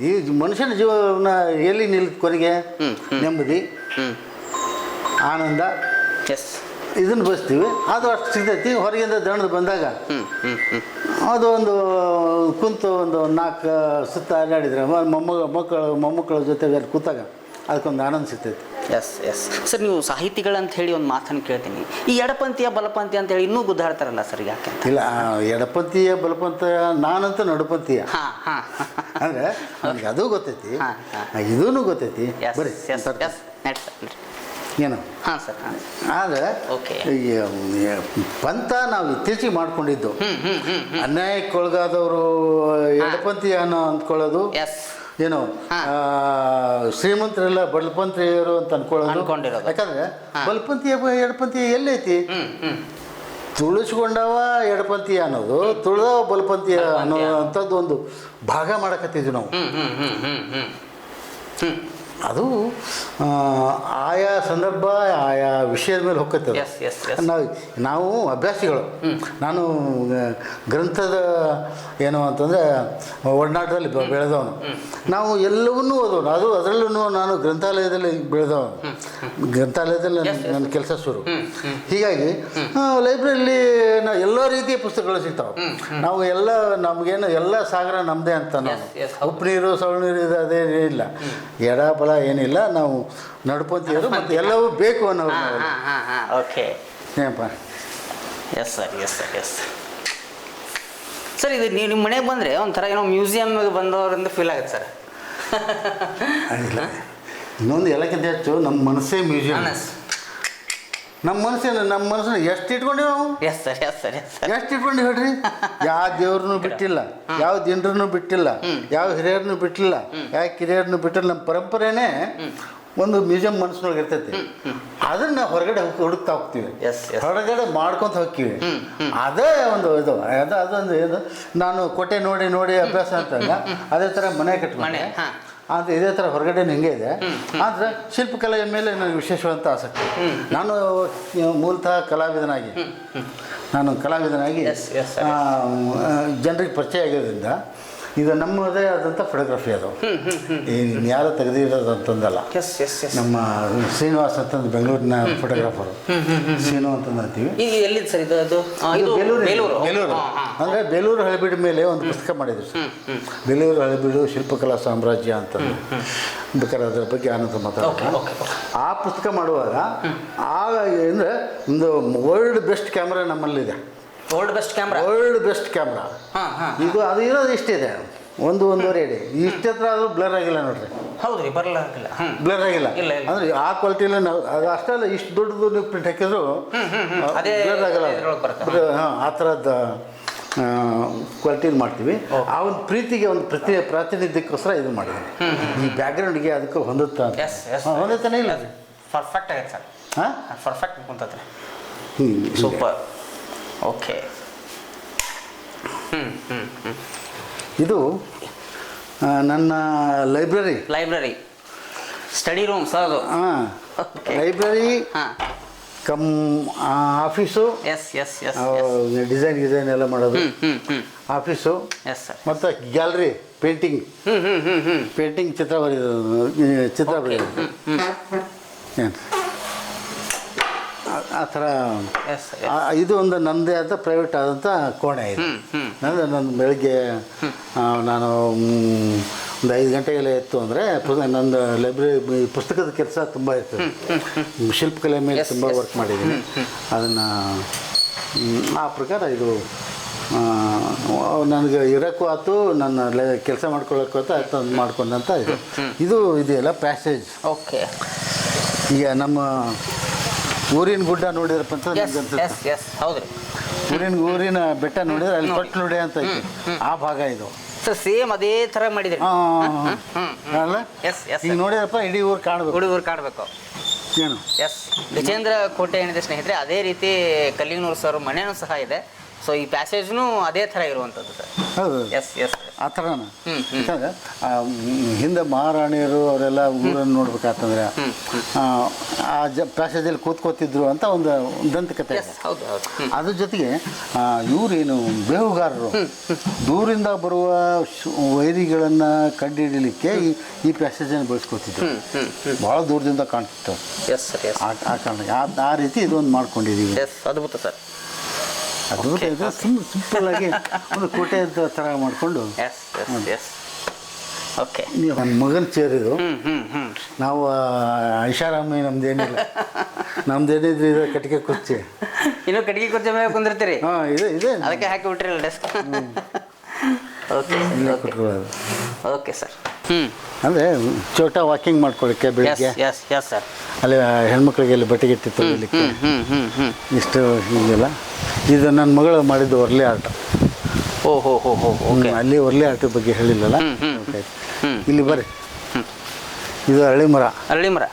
ಈ ಮನುಷ್ಯನ ಜೀವನ ಎಲ್ಲಿ ಕೊನೆಗೆ ನೆಮ್ಮದಿ ಆನಂದ ಇದನ್ನು ಬಯಸ್ತೀವಿ. ಅದು ಅಷ್ಟು ಸಿಗ್ತೈತಿ. ಹೊರಗಿಂದ ದಂಡದ ಬಂದಾಗ ಅದು ಒಂದು ಕುಂತು ಒಂದು 4 ಸುತ್ತ ಅಡ್ಡಾಡಿದ್ರೆ ಮೊಮ್ಮಕ್ಕಳ ಜೊತೆಗೆ ಕೂತಾಗ ಅದಕ್ಕೊಂದು ಆನಂದ ಸಿಗ್ತೈತಿ. ಸರ್ ನೀವು ಸಾಹಿತಿಗಳಂತ ಹೇಳಿ ಒಂದು ಮಾತನ್ನು ಕೇಳ್ತೀನಿ. ಈ ಎಡಪಂಥೀಯ ಬಲಪಂಥೀಯ ಅಂತ ಹೇಳಿ ಇನ್ನೂ ಗುದ್ದಾಡ್ತಾರಲ್ಲ ಸರ್ ಯಾಕೆ? ಇಲ್ಲ ಎಡಪಂಥೀಯ ಬಲಪಂಥೀಯ ನಾನಂತ ನಡುಪಂಥೀಯ ಅಂದರೆ ನನಗೆ ಅದು ಗೊತ್ತೈತಿ, ಇದೂ ಗೊತ್ತೈತಿ. ಬರೀ ಏನು ಹಾಂ ಸರ್ ಹಾಂ. ಆದರೆ ಓಕೆ. ಈ ಪಂಥ ನಾವು ಇತ್ತೀಚೆಗೆ ಮಾಡ್ಕೊಂಡಿದ್ದು ಅನ್ಯಾಯಕ್ಕೊಳಗಾದವರು ಎಡಪಂಥೀಯ ಅನ್ನೋ ಅಂದ್ಕೊಳ್ಳೋದು, ಎಸ್ ಏನು ಶ್ರೀಮಂತರೆಲ್ಲ ಬಡಪಂಥೀಯರು ಅಂತ ಅನ್ಕೊಂಡಿರೋದು. ಯಾಕಂದ್ರೆ ಬಲಪಂಥೀಯ ಎಡಪಂಥೀಯ ಎಲ್ಲೈತಿ? ತುಳಿಸ್ಕೊಂಡವ ಎಡಪಂಥೀಯ ಅನ್ನೋದು, ತುಳಿದವ ಬಲಪಂಥೀಯ ಅನ್ನೋ ಅಂಥದ್ದು ಒಂದು ಭಾಗ ಮಾಡಕತ್ತಿದ್ವಿ ನಾವು. ಅದು ಆಯಾ ಸಂದರ್ಭ ಆಯಾ ವಿಷಯದ ಮೇಲೆ ಹೋಗ್ತದೆ. ನಾವು ಅಭ್ಯಾಸಿಗಳು. ನಾನು ಗ್ರಂಥದ ಏನು ಅಂತಂದರೆ ಒಡನಾಟದಲ್ಲಿ ಬೆಳೆದವನು. ನಾವು ಎಲ್ಲವನ್ನೂ ಓದೋನು. ಅದರಲ್ಲೂ ನಾನು ಗ್ರಂಥಾಲಯದಲ್ಲಿ ಬೆಳೆದವನು. ಗ್ರಂಥಾಲಯದಲ್ಲಿ ನನ್ನ ಕೆಲಸ ಶುರು. ಹೀಗಾಗಿ ಲೈಬ್ರರಿಲಿ ಎಲ್ಲ ರೀತಿಯ ಪುಸ್ತಕಗಳು ಸಿಗ್ತಾವೆ. ನಾವು ಎಲ್ಲ ನಮಗೇನು ಎಲ್ಲ ಸಾಗರ ನಮ್ಮದೇ ಅಂತ. ನಾವು ಉಪ್ಪು ನೀರು ಸವಳು ನೀರು ಇದು ಅದೇ ಇಲ್ಲ, ಎಡ ಬಲ ಏನಿಲ್ಲ. ನಾವು ನಡುಪಂಥೀಯರು ಮತ್ತು ಎಲ್ಲವೂ ಬೇಕು ಅನ್ನೋರು. ಓಕೆ ಏನಪ್ಪ? S sir, yes sir, yes sir. ಇದು ನೀವು ನಿಮ್ಮ ಮನೆಗೆ ಬಂದರೆ ಒಂಥರ ಏನೋ ಮ್ಯೂಸಿಯಮ್ಗೆ ಬಂದವರಿಂದ ಫೀಲ್ ಆಗುತ್ತೆ ಸರ್. ಇಲ್ಲ, ಇನ್ನೊಂದು ಎಲ್ಲಕ್ಕಿಂತ ಹೆಚ್ಚು ನಮ್ಮ ಮನಸ್ಸೇ ಮ್ಯೂಸಿಯಂ. ನಮ್ಮ ಮನಸ್ಸನ್ನ ಎಷ್ಟು ಇಟ್ಕೊಂಡಿವಿ ನಾವು? S sir, yes sir, yes sir. ಎಷ್ಟು ಇಟ್ಕೊಂಡು ಹೇಳ್ರಿ? ಯಾವ ದೇವ್ರನ್ನೂ ಬಿಟ್ಟಿಲ್ಲ, ಯಾವ ದಿಂಡ್ರನ್ನೂ ಬಿಟ್ಟಿಲ್ಲ, ಯಾವ ಹಿರಿಯರನ್ನು ಬಿಟ್ಟಿಲ್ಲ, ಯಾವ ಕಿರಿಯರನ್ನು ಬಿಟ್ಟಿಲ್ಲ. ನಮ್ಮ ಪರಂಪರೆನೇ ಒಂದು ಮ್ಯೂಸಿಯಂ ಮನಸ್ಸಿನೊಳಗೆ ಇರ್ತೈತಿ. ಅದನ್ನ ಹೊರಗಡೆ ಹುಡುಕ್ತಾ ಹೋಗ್ತೀವಿ, ಹೊರಗಡೆ ಮಾಡ್ಕೊತ ಹೋಗ್ತೀವಿ. ಅದೇ ಒಂದು ಇದು ಅದೊಂದು ಇದು. ನಾನು ಕೋಟೆ ನೋಡಿ ನೋಡಿ ಅಭ್ಯಾಸ ಅಂತಲ್ಲ, ಅದೇ ಥರ ಮನೆ ಕಟ್ಕೊಂಡೆ. ಆದರೆ ಇದೇ ಥರ ಹೊರಗಡೆ ಹಿಂಗೆ ಇದೆ. ಆದರೆ ಶಿಲ್ಪಕಲೆಯ ಮೇಲೆ ನನಗೆ ವಿಶೇಷವಾದಂಥ ಆಸಕ್ತಿ. ನಾನು ಮೂಲತಃ ಕಲಾವಿದನಾಗಿ ಜನರಿಗೆ ಪರಿಚಯ ಆಗಿರೋದ್ರಿಂದ ಇದು ನಮ್ಮದೇ ಆದಂಥ ಫೋಟೋಗ್ರಫಿ. ಅದು ಯಾರು ತೆಗೆದಿರೋದು ಅಂತಂದಲ್ಲ. ನಮ್ಮ ಶ್ರೀನಿವಾಸ್ ಅಂತಂದು ಬೆಂಗಳೂರಿನ ಫೋಟೋಗ್ರಾಫರು, ಶ್ರೀನು ಅಂತಂದು ಅಂತೀವಿ. ಎಲ್ಲಿದೆ ಸರ್ ಇದು? ಬೇಲೂರು. ಅಂದರೆ ಬೇಲೂರು ಹಳೆಬೀಡು ಮೇಲೆ ಒಂದು ಪುಸ್ತಕ ಮಾಡಿದ್ರು ಸರ್. ಬೇಲೂರು ಹಳೆಬೀಡು ಶಿಲ್ಪಕಲಾ ಸಾಮ್ರಾಜ್ಯ ಅಂತ. ಬೇಕಾದ್ರೆ ಅದರ ಬಗ್ಗೆ ಆನಂತರ ಮಾತಾಡೋಣ. ಆ ಪುಸ್ತಕ ಮಾಡುವಾಗ ಆಗ ಅಂದರೆ ಒಂದು ವರ್ಲ್ಡ್ ಬೆಸ್ಟ್ ಕ್ಯಾಮ್ರಾ ನಮ್ಮಲ್ಲಿದೆ. ವರ್ಲ್ಡ್ ಬೆಸ್ಟ್ ಕ್ಯಾಮ್ರಾ ಇದು ಅದು ಇರೋದು ಇಷ್ಟಿದೆ, 1-1.5 ಅಡಿ. ಇಷ್ಟು ಹತ್ರ ಅದು ಬ್ಲರ್ ಆಗಿಲ್ಲ ನೋಡ್ರಿ. ಹೌದ್ರಿ, ಬರಲ್ಲ, ಬ್ಲರ್ ಆಗಿಲ್ಲ. ಅಂದ್ರೆ ಆ ಕ್ವಾಲಿಟಿಯಲ್ಲಿ ನಾವು ಅದು ಅಷ್ಟಲ್ಲ, ಇಷ್ಟು ದೊಡ್ಡದು ನೀವು ಪ್ರಿಂಟ್ ಹಾಕಿದ್ರು ಬ್ಲರ್ ಆಗಲ್ಲ. ಆ ಥರದ ಕ್ವಾಲಿಟಿಲಿ ಮಾಡ್ತೀವಿ. ಆ ಒಂದು ಪ್ರೀತಿಗೆ ಒಂದು ಪ್ರಾತಿನಿಧ್ಯಕ್ಕೋಸ್ಕರ ಇದು ಮಾಡಿದ್ದೀನಿ. ಈ ಬ್ಯಾಕ್ಗ್ರೌಂಡ್ಗೆ ಅದಕ್ಕೂ ಹೊಂದುತ್ತಾ ಹೊಂದುತ್ತಾನೆ ಇಲ್ಲ? ಪರ್ಫೆಕ್ಟ್ ಆಗೈತೆ ಸರ್. ಹಾಂ, ಪರ್ಫೆಕ್ಟ್ ಕುಂತತ್ರಿ. ಸೂಪರ್. ಓಕೆ. ಇದು ನನ್ನ ಲೈಬ್ರರಿ ಸ್ಟಡಿ ರೂಮ್ ಸರ್. ಅದು ಲೈಬ್ರರಿ ಕಮ್ ಆಫೀಸು. ಡಿಸೈನ್ ಎಲ್ಲ ಮಾಡೋದು ಆಫೀಸು. ಮತ್ತು ಗ್ಯಾಲರಿ, ಪೇಂಟಿಂಗ್ ಚಿತ್ರ ಬರೆಯೋದು ಏನು ಆ ಥರ. ಇದು ಒಂದು ನನ್ನದೇ ಆದ ಪ್ರೈವೇಟ್ ಆದಂಥ ಕೋಣೆ ಇದು. ನನ್ನ ಬೆಳಗ್ಗೆ ನಾನು ಒಂದು 5 ಗಂಟೆಗೆಲ್ಲ ಎತ್ತು ಅಂದರೆ ನಂದು ಲೈಬ್ರರಿ ಪುಸ್ತಕದ ಕೆಲಸ ತುಂಬ ಇರ್ತದೆ. ಶಿಲ್ಪಕಲೆ ಮೇಲೆ ತುಂಬ ವರ್ಕ್ ಮಾಡಿದ್ದೀನಿ. ಅದನ್ನು ಆ ಪ್ರಕಾರ ಇದು ನನಗೆ ಇರೋಕ್ಕೂ ಆಯ್ತು, ನನ್ನ ಕೆಲಸ ಮಾಡ್ಕೊಳ್ಳೋಕ್ಕೂ ಆಯ್ತು ಮಾಡ್ಕೊಂಡಂತ ಇದು ಇದೆಯಲ್ಲ ಪ್ಯಾಸೇಜ್. ಓಕೆ. ಈಗ ನಮ್ಮ ಊರಿನ ಗುಡ್ಡ ನೋಡಿದ್ರಪ್ಪ ಅಂತ ಹೌದ್ರಿ, ಊರಿನ ಬೆಟ್ಟ ನೋಡಿದ್ರೆ ಅಲ್ಲಿ ತೊಟ್ಟು ನೋಡಿ ಅಂತ ಐತಿ. ಆ ಭಾಗ ಇದು ಸರ್. ಸೇಮ್ ಅದೇ ಥರ ಮಾಡಿದ್ರಿ ಅಲ್ಲ? ಈಗ ನೋಡಿದ್ರಪ್ಪ ಇಡೀ ಊರು ಕಾಣಬೇಕು. ಏನು ಗಜೇಂದ್ರ ಕೋಟೆ ಏನಿದೆ ಸ್ನೇಹಿತರೆ, ಅದೇ ರೀತಿ ಕಲ್ಲಿಂಗನೂರು ಸರ್ ಮನೆಯೂ ಸಹ ಇದೆ. ಸೊ ಈ ಪ್ಯಾಸೇಜ್ನು ಅದೇ ಥರ ಇರುವಂಥದ್ದು ಸರ್. ಹೌದು, ಆ ಥರನ. ಯಾಕಂದ್ರೆ ಹಿಂದೆ ಮಹಾರಾಣಿಯರು ಅವರೆಲ್ಲ ಊರನ್ನು ನೋಡ್ಬೇಕಾತಂದ್ರೆ ಆ ಪ್ಯಾಸೇಜಲ್ಲಿ ಕೂತ್ಕೋತಿದ್ರು ಅಂತ ಒಂದು ದಂತಕತೆ. ಅದ್ರ ಜೊತೆಗೆ ಇವರೇನು ಬೇಹುಗಾರರು ದೂರಿಂದ ಬರುವ ವೈರಿಗಳನ್ನು ಕಂಡುಹಿಡಲಿಕ್ಕೆ ಈ ಪ್ಯಾಸೇಜನ್ನು ಬಳಸ್ಕೊತಿದ್ರು. ಭಾಳ ದೂರದಿಂದ ಕಾಣ್ತಿತ್ತು. ಆ ಕಾರಣಕ್ಕೆ ಆ ರೀತಿ ಇದೊಂದು ಮಾಡ್ಕೊಂಡಿದ್ದೀವಿ. ಅದ್ಭುತ ಸರ್. ಅದು ಸಿಂಪಲ್ ಆಗಿ ಒಂದು ಕೋಟೆ ಥರ ಮಾಡಿಕೊಂಡು. ಓಕೆ. ನನ್ನ ಮಗನ ಚೇರಿದು. ನಾವು ಐಷಾರಾಮಿ ನಮ್ದೇನಿಲ್ಲ. ನಮ್ದೇನಿದ್ರೆ ಇದು ಕಟ್ಟಿಗೆ ಕುರ್ಚಿ. ಇನ್ನು ಕಟ್ಟಿಗೆ ಕುರ್ಚಿ ಮೇಲೆ ಕುಂದಿರ್ತೀರಿ? ಹಾಂ, ಇದೆ. ಅದಕ್ಕೆ ಹಾಕಿ ಬಿಟ್ರಿಲ್ಲ ಡೆಸ್ಕ್. ಓಕೆ. ಕೊಟ್ಟರು. Okay sir. ಹ್ಮ್ ಅಂದರೆ ಚೋಟ ವಾಕಿಂಗ್ ಮಾಡ್ಕೊಳ್ಳಿಕ್ಕೆ ಎಸ್ ಬೆಳಿಗ್ಗೆ ಎಸ್ ಎಸ್ ಸರ್. ಅಲ್ಲಿ ಹೆಣ್ಮಕ್ಳಿಗೆ ಅಲ್ಲಿ ಬಟ್ಟೆಗಿಟ್ಟು ತೊಗೊಳ್ಲಿಕ್ಕೆ ಇಷ್ಟು ಹೀಗೆಲ್ಲ. ಇದು ನನ್ನ ಮಗಳು ಮಾಡಿದ್ದು ಒರ್ಲಿ ಆರ್ಟ್. ಓ ಹೋ ಹೋ ಹೋ ಓಕೆ. ಅಲ್ಲಿ ಒರ್ಲಿ ಆರ್ಟ್ ಬಗ್ಗೆ ಹೇಳಿಲ್ಲಲ್ಲ. Okay. ಇಲ್ಲಿ ಬರ್ರಿ, ಇದು ಹಳ್ಳಿ ಮರ. ಅರಳಿ ಮರ.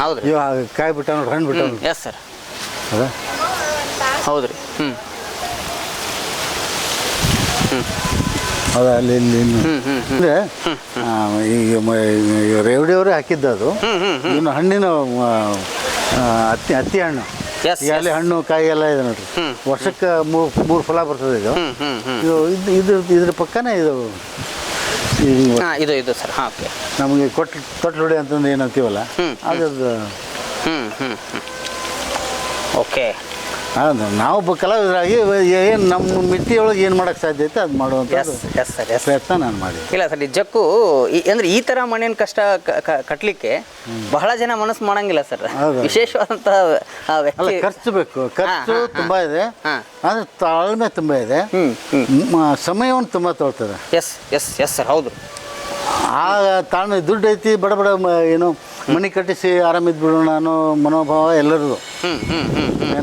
ಹೌದ್ರಿ. ಇವಾಗ ಕಾಯಿ ಬಿಟ್ಟ ನೋಡಿ, ಹಣ್ಣು ಬಿಟ್ಟ ನೋಡಿ. Yes sir. ಅದ ಹೌದ್ರಿ. ಅದ ಅಲ್ಲಿ ಇಲ್ಲಿ ಅಂದರೆ ಈಗ ರೇವಡಿಯವರೇ ಹಾಕಿದ್ದು ಅದು. ಇನ್ನು ಹಣ್ಣಿನ ಹತ್ತಿ ಹಣ್ಣು. Yes, ಈಗ ಅಲ್ಲಿ ಹಣ್ಣು ಕಾಯಿ ಎಲ್ಲ ಇದೆ ನೋಡ್ರಿ. ವರ್ಷಕ್ಕೆ ಮೂರು ಫಲ ಬರ್ತದೆ ಇದು. ಇದ್ರ ಪಕ್ಕನೇ ಇದು ಇದು ಸರ್. ಹಾಂ ಓಕೆ. ನಮಗೆ ತೊಟ್ಲುಡಿ ಅಂತಂದು ಏನು ಅಂತೀವಲ್ಲ ಅದ್ರದ್ದು. ಓಕೆ. ನಾವು ಕಲಾವಿದರಾಗಿ ಏನು ನಮ್ಮ ಮಿತಿಯೊಳಗೆ ಏನು ಮಾಡೋಕ್ಕೆ ಸಾಧ್ಯ ಐತೆ ಅದು ಮಾಡುವಂಥ ಎಸ್ ಸರ್. ಎಸ್ ಪ್ರಯತ್ನ ನಾನು ಮಾಡಿ. ಇಲ್ಲ ಸರ್, ನಿಜಕ್ಕೂ ಅಂದರೆ ಈ ಥರ ಮಣ್ಣಿನ ಕಷ್ಟ ಕಟ್ಟಲಿಕ್ಕೆ ಬಹಳ ಜನ ಮನಸ್ಸು ಮಾಡಂಗಿಲ್ಲ ಸರ್. ವಿಶೇಷವಾದಂಥ ವ್ಯಕ್ತಿ. ಖರ್ಚು ಬೇಕು, ಖರ್ಚು ತುಂಬ ಇದೆ, ಆದರೆ ತಾಳ್ಮೆ ತುಂಬ ಇದೆ, ಸಮಯವನ್ನು ತುಂಬ ತೊಗೊಳ್ತದೆ. Yes yes yes sir. ಹೌದು. ಆ ತಾಳ್ಮೆ ದುಡ್ಡು ಐತಿ, ಬಡ ಏನು ಮನೆ ಕಟ್ಟಿಸಿ ಆರಾಮಿದ್ಬಿಡೋಣ ಅನ್ನೋ ಮನೋಭಾವ ಎಲ್ಲರದು.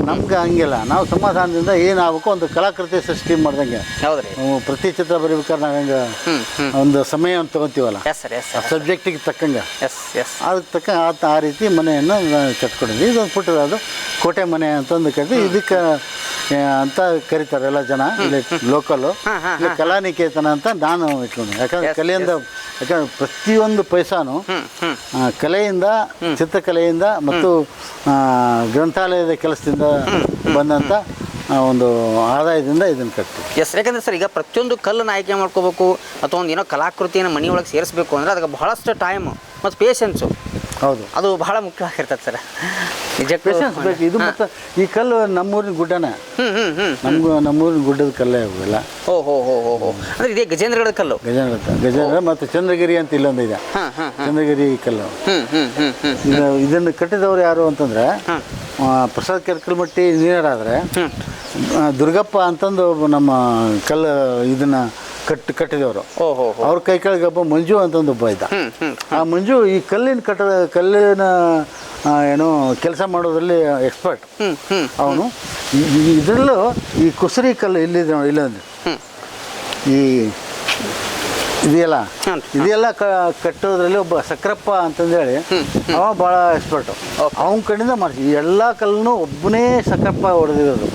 ನಮ್ಗೆ ಹಂಗಿಲ್ಲ. ನಾವು ಸಮಾಧಾನದಿಂದ ಏನಾಗಬೇಕು ಒಂದು ಕಲಾಕೃತಿ ಸೃಷ್ಟಿ ಮಾಡ್ದಂಗೆ. ಹೌದ್ರಿ. ಪ್ರತಿ ಚಿತ್ರ ಬರೀಬೇಕಾದ್ರೆ ನಾವು ಹೆಂಗೆ ಒಂದು ಸಮಯವನ್ನು ತೊಗೊತೀವಲ್ಲ, ಎಸ್ ಸರ್. Yes sir. ಸಬ್ಜೆಕ್ಟಿಗೆ ತಕ್ಕಂಗೆ ಎಸ್ ಎಸ್ ಅದಕ್ಕೆ ತಕ್ಕ ಆ ರೀತಿ ಮನೆಯನ್ನು ಕಟ್ಕೊಂಡಿದ್ವಿ. ಇದೊಂದು ಪುಟ್ಟದು ಕೋಟೆ ಮನೆ ಅಂತಂದು ಕಟ್ಟಿ ಇದಕ್ಕೆ ಅಂತ ಕರೀತಾರೆ ಎಲ್ಲ ಜನ ಇಲ್ಲಿ ಲೋಕಲ್ಲು. ಇಲ್ಲಿ ಕಲಾನಿಕೇತನ ಅಂತ ನಾನು ಇಟ್ಕೊಂಡೆ. ಯಾಕಂದ್ರೆ ಕಲೆಯಿಂದ, ಯಾಕಂದ್ರೆ ಪ್ರತಿಯೊಂದು ಪೈಸಾನು ಕಲೆಯಿಂದ, ಚಿತ್ರಕಲೆಯಿಂದ ಮತ್ತು ಗ್ರಂಥಾಲಯದ ಕೆಲಸದಿಂದ ಬಂದಂಥ ಒಂದು ಆದಾಯದಿಂದ ಇದನ್ನು ಕಟ್ತೀವಿ. ಎಸ್. ಯಾಕಂದರೆ ಸರ್, ಈಗ ಪ್ರತಿಯೊಂದು ಕಲ್ಲನ್ನು ಆಯ್ಕೆ ಮಾಡ್ಕೋಬೇಕು ಅಥವಾ ಒಂದು ಏನೋ ಕಲಾಕೃತಿಯನ್ನು ಮನೆಯೊಳಗೆ ಸೇರಿಸಬೇಕು ಅಂದರೆ ಅದಕ್ಕೆ ಬಹಳಷ್ಟು ಟೈಮು ಮತ್ತು ಪೇಷನ್ಸು. ಹೌದು, ಅದು ಬಹಳ ಮುಖ್ಯವಾಗಿರ್ತದೆ ಸರ್. ನಿಜಕ್ಕೆ ಪೇಷನ್ಸ್ ಬೇಕು. ಇದು ಮತ್ತು ಈ ಕಲ್ಲು ನಮ್ಮೂರಿನ ಗುಡ್ಡನೇ. ನಮ್ಮೂರಿನ ಗುಡ್ಡದ ಕಲ್ಲೇ ಅವೆಲ್ಲ. ಓ ಹೋ ಹೋ ಹೋ ಹೋ. ಅಂದರೆ ಇದೇ ಗಜೇಂದ್ರಗಢದ ಕಲ್ಲು. ಗಜೇಂದ್ರ ಮತ್ತು ಚಂದ್ರಗಿರಿ ಅಂತ ಇಲ್ಲೊಂದು ಇದೆ, ಚಂದ್ರಗಿರಿ ಕಲ್ಲು. ಇದನ್ನು ಕಟ್ಟಿದವರು ಯಾರು ಅಂತಂದರೆ ಪ್ರಸಾದ್ ಕೆರ್ಕಲ್ಮಟ್ಟಿ ಇಂಜಿನಿಯರ್ ಆದರೆ, ದುರ್ಗಪ್ಪ ಅಂತಂದು ನಮ್ಮ ಕಲ್ಲು ಇದನ್ನು ಕಟ್ಟಿದವರು. ಅವ್ರ ಕೈ ಕೆಳಗೆ ಒಬ್ಬ ಮಂಜು ಅಂತಂದು ಒಬ್ಬ ಇದ್ದ. ಆ ಮಂಜು ಈ ಕಲ್ಲಿನ ಏನು ಕೆಲಸ ಮಾಡೋದ್ರಲ್ಲಿ ಎಕ್ಸ್ಪರ್ಟ್ ಅವನು. ಇದರಲ್ಲೂ ಈ ಕುಸರಿ ಕಲ್ಲು ಇಲ್ಲೊಂದು ಈ ಇದೆಲ್ಲ ಕಟ್ಟೋದ್ರಲ್ಲಿ ಒಬ್ಬ ಸಕ್ರಪ್ಪ ಅಂತಂದೇಳಿ ಅವ ಭಾಳ ಎಕ್ಸ್ಪರ್ಟು. ಅವನ ಕಡೆಯಿಂದ ಮಾಡಿಸಿ ಎಲ್ಲ ಕಲ್ಲನ್ನು ಒಬ್ಬನೇ ಸಕ್ರಪ್ಪ ಹೊಡೆದಿರೋದು.